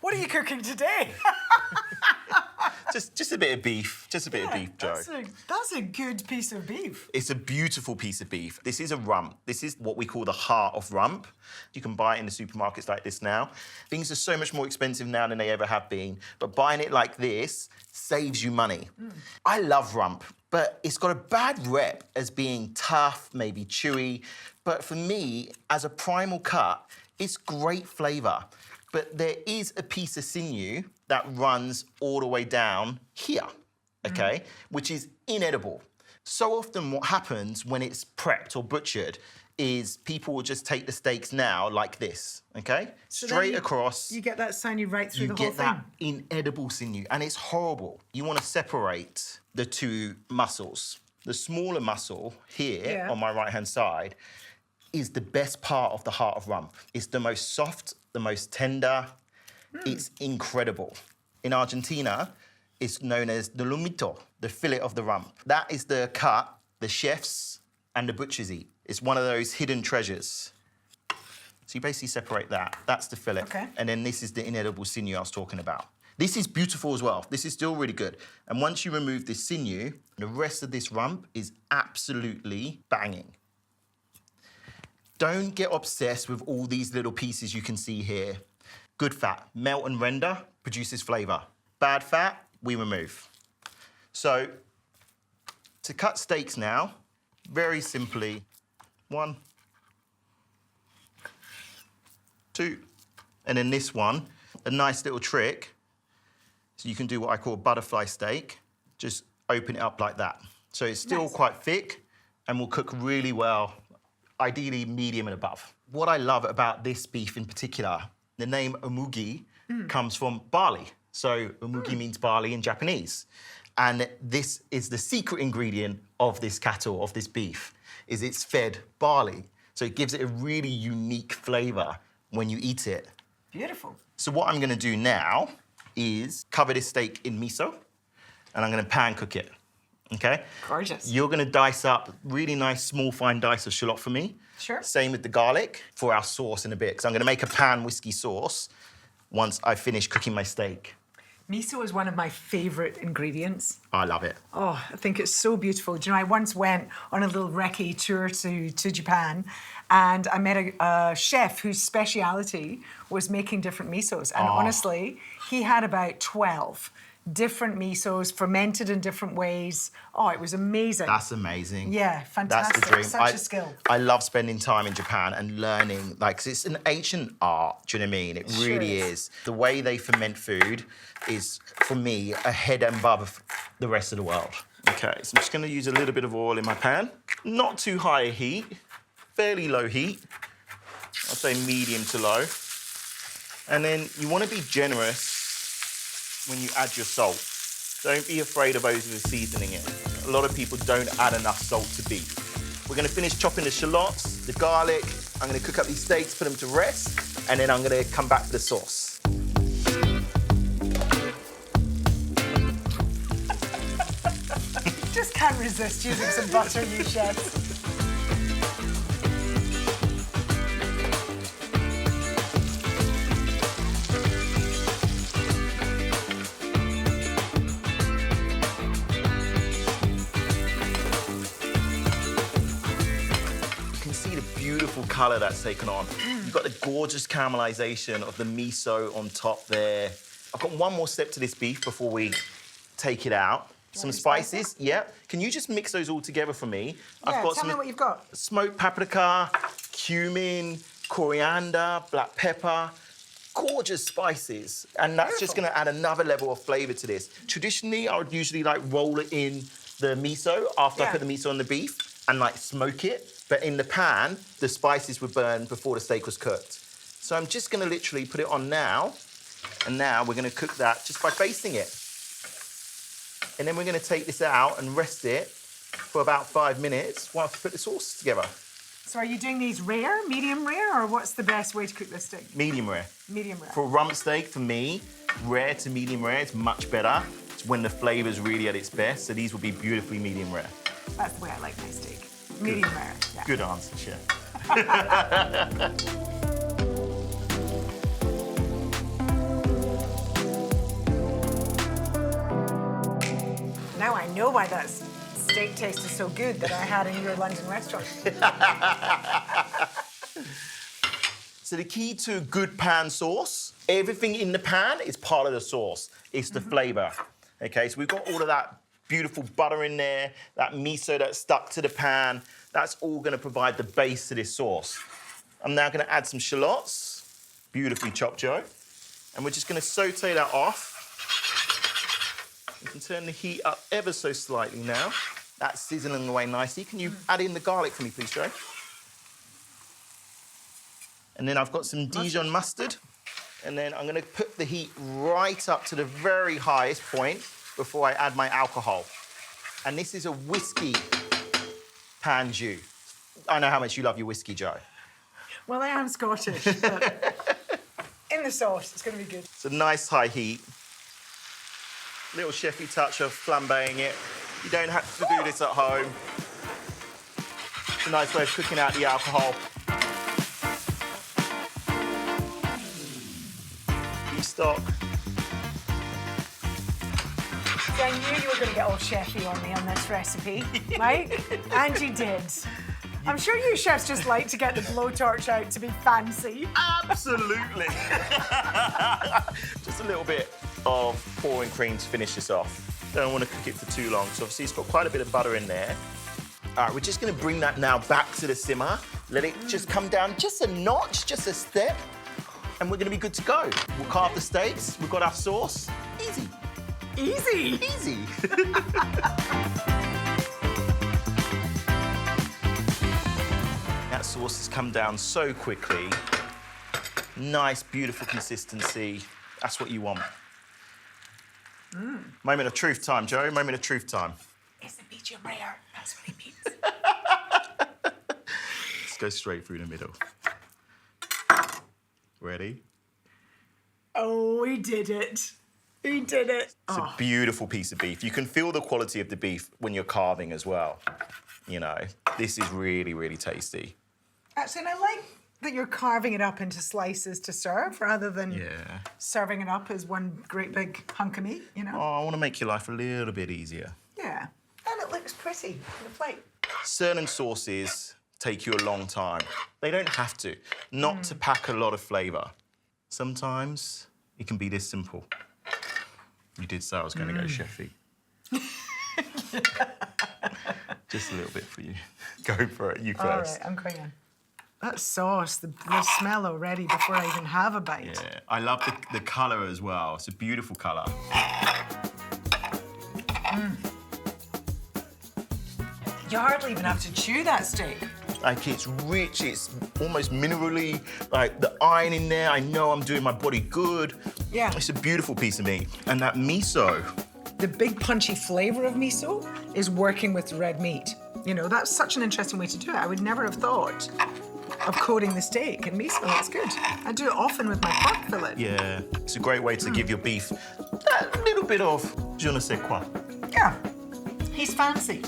What are you cooking today? Just a bit of beef. Just a bit of beef, Joe. That's a good piece of beef. It's a beautiful piece of beef. This is a rump. This is what we call the heart of rump. You can buy it in the supermarkets like this now. Things are so much more expensive now than they ever have been, but buying it like this saves you money. I love rump, but it's got a bad rep as being tough, maybe chewy. But for me, as a primal cut, it's great flavour. But there is a piece of sinew that runs all the way down here, okay, which is inedible. So often what happens when it's prepped or butchered is people will just take the steaks now like this, okay? So straight across. You get that sinew right through the whole thing. You get that inedible sinew, and it's horrible. You want to separate the two muscles. The smaller muscle here on my right-hand side is the best part of the heart of rump. It's the most soft, the most tender. It's incredible. In Argentina, it's known as the lomito, the fillet of the rump. That is the cut the chefs and the butchers eat. It's one of those hidden treasures. So you basically separate that. That's the fillet. Okay. And then this is the inedible sinew I was talking about. This is beautiful as well. This is still really good. And once you remove this sinew, the rest of this rump is absolutely banging. Don't get obsessed with all these little pieces you can see here. Good fat, melt and render, produces flavour. Bad fat, we remove. So, to cut steaks now, very simply, 1, 2, and then this one, a nice little trick. So you can do what I call a butterfly steak. Just open it up like that. So it's still quite thick and will cook really well, ideally medium and above. What I love about this beef in particular, the name OMUGI comes from barley. So OMUGI means barley in Japanese. And this is the secret ingredient of this cattle, of this beef, is it's fed barley. So it gives it a really unique flavour when you eat it. Beautiful. So what I'm gonna do now is cover this steak in miso, and I'm gonna pan cook it, okay? Gorgeous. You're gonna dice up really nice, small, fine dice of shallot for me. Sure. Same with the garlic for our sauce in a bit, because I'm gonna make a pan whiskey sauce once I finish cooking my steak. Miso is one of my favourite ingredients. I love it. Oh, I think it's so beautiful. Do you know, I once went on a little recce tour to Japan, and I met a chef whose speciality was making different misos. And honestly, he had about 12 different misos, fermented in different ways. Oh, it was amazing. That's amazing. Yeah, fantastic. That's the dream. Such a skill. I love spending time in Japan and learning, like, 'cause it's an ancient art, do you know what I mean? It really is. The way they ferment food is, for me, ahead and above the rest of the world. Okay, so I'm just gonna use a little bit of oil in my pan. Not too high a heat, fairly low heat. I'll say medium to low. And then you wanna be generous when you add your salt. Don't be afraid of over-seasoning it. A lot of people don't add enough salt to beef. We're gonna finish chopping the shallots, the garlic. I'm gonna cook up these steaks, put them to rest, and then I'm gonna come back to the sauce. Just can't resist using some butter, you chefs. Beautiful colour that's taken on. You've got the gorgeous caramelization of the miso on top there. I've got one more step to this beef before we take it out. Some spices, yeah. Can you just mix those all together for me? Yeah, tell me what you've got. Smoked paprika, cumin, coriander, black pepper, gorgeous spices. And that's just gonna add another level of flavour to this. Traditionally, I would usually like roll it in the miso after I put the miso on the beef and like smoke it. But in the pan, the spices were burned before the steak was cooked. So I'm just gonna literally put it on now, and now we're gonna cook that just by basting it. And then we're gonna take this out and rest it for about 5 minutes while I put the sauce together. So are you doing these rare, medium rare, or what's the best way to cook this steak? Medium rare. Medium rare. For rump steak, for me, rare to medium rare is much better. It's when the flavor's really at its best, so these will be beautifully medium rare. That's the way I like my steak. Medium rare. Yeah. Good answer, chef. Now I know why that steak tasted so good that I had in your London restaurant. So the key to good pan sauce, everything in the pan is part of the sauce. It's the flavour. Okay, so we've got all of that beautiful butter in there, that miso that's stuck to the pan. That's all going to provide the base to this sauce. I'm now going to add some shallots, beautifully chopped, Joe. And we're just going to sauté that off. You can turn the heat up ever so slightly now. That's sizzling away nicely. Can you add in the garlic for me, please, Joe? And then I've got some Dijon mustard. And then I'm going to put the heat right up to the very highest point before I add my alcohol. And this is a whiskey pan jus. I know how much you love your whiskey, Joe. Well, I am Scottish, but in the sauce, it's going to be good. It's a nice high heat. Little chefy touch of flambeing it. You don't have to do this at home. It's a nice way of cooking out the alcohol. Beef stock. So I knew you were going to get all chefy on me on this recipe, right? And you did. I'm sure you chefs just like to get the blowtorch out to be fancy. Absolutely. Just a little bit of pouring cream to finish this off. Don't want to cook it for too long, so obviously it's got quite a bit of butter in there. All right, we're just going to bring that now back to the simmer. Let it just come down just a notch, just a step, and we're going to be good to go. We'll carve the steaks. We've got our sauce. Easy. Easy. Easy. That sauce has come down so quickly. Nice, beautiful consistency. That's what you want. Moment of truth time, Joe. Moment of truth time. It's a medium rare. That's what he means. Let's go straight through the middle. Ready? Oh, he did it. He did it. It's a beautiful piece of beef. You can feel the quality of the beef when you're carving as well. You know, this is really, really tasty. Actually, and I like that you're carving it up into slices to serve rather than serving it up as one great big hunk of meat, you know? Oh, I want to make your life a little bit easier. Yeah. And it looks pretty on the plate. Certain sauces take you a long time. They don't have to. Not to pack a lot of flavour. Sometimes it can be this simple. You did say I was going to go chefy. Just a little bit for you. Go for it. You first. All right, I'm going in. That sauce, the smell already before I even have a bite. Yeah, I love the colour as well. It's a beautiful colour. You hardly even have to chew that steak. Like, it's rich, it's almost minerally, like the iron in there. I know I'm doing my body good. Yeah. It's a beautiful piece of meat. And that miso. The big punchy flavour of miso is working with red meat. You know, that's such an interesting way to do it. I would never have thought of coating the steak in miso. It's good. I do it often with my pork fillet. Yeah, it's a great way to give your beef that little bit of je ne sais quoi. Yeah, he's fancy.